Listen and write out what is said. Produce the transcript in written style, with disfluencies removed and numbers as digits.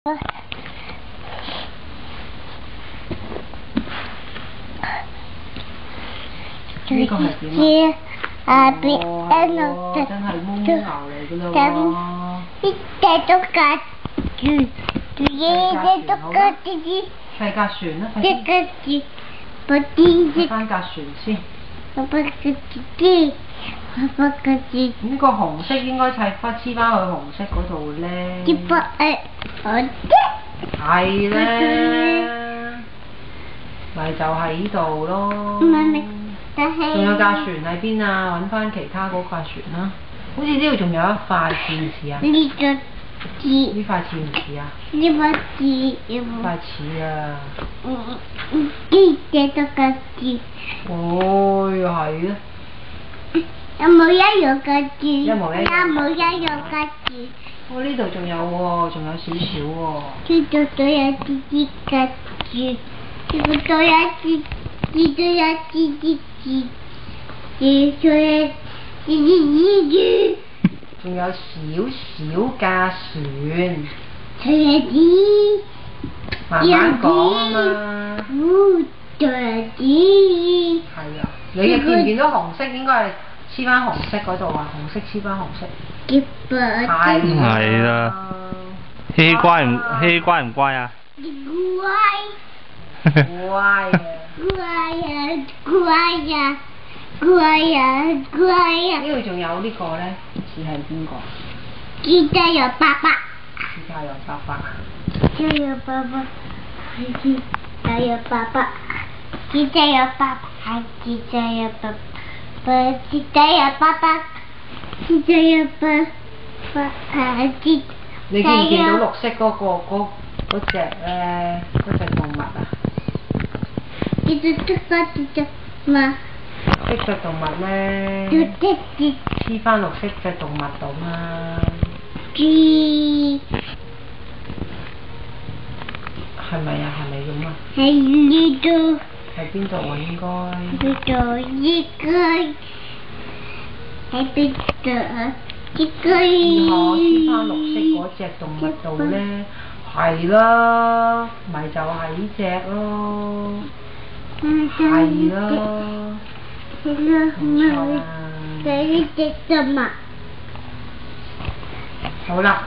呢個係點啊？哦，真係毛毛牛嚟㗎啦喎！呢隻都架住，細架船啦，隻架住，部電翻架船先。爸爸嘅字，爸爸嘅字。呢個紅色應該黐翻去紅色嗰度咧。隻筆我的。係咧，咪就喺呢度咯。但係。仲有架船喺邊啊？揾翻其他嗰架船啦。好似呢度仲有一塊似唔似啊？呢個字。呢塊似唔似啊？呢個字有冇？塊似啊！呢隻都個字。哦，又係咧。有冇一樣嘅字？一模一樣。有冇一樣嘅字？哦，呢度仲有喎，仲有少少喎。呢度都有啲啲嘅字，呢度都有啲啲都有啲啲字，呢度有啲字。仲有少少架船。仲有啲。慢慢講啊嘛。仲有啲。係啊，你見唔見到紅色應該係黐翻紅色嗰度啊？紅色黐翻紅色。係啦。希希乖唔乖啊？乖。乖啊！乖啊！呢度仲有呢個咧，似係邊個？記得有爸爸。記得有爸爸。記得有爸爸。記得有爸爸。記得有爸爸。記得有爸爸。記得有爸爸。記得有爸爸。你見唔見到綠色嗰隻動物啊？呢隻嘛？呢隻動物咧，黐翻綠色隻動物度嘛。豬。係咪啊？係咪咁啊？喺呢度。喺邊度啊？應該。呢度應該喺邊度啊？應該。黐翻綠色嗰隻動物度咧，係啦，咪就係呢隻咯。係啦。冇錯啦。就呢隻啫嘛。好啦，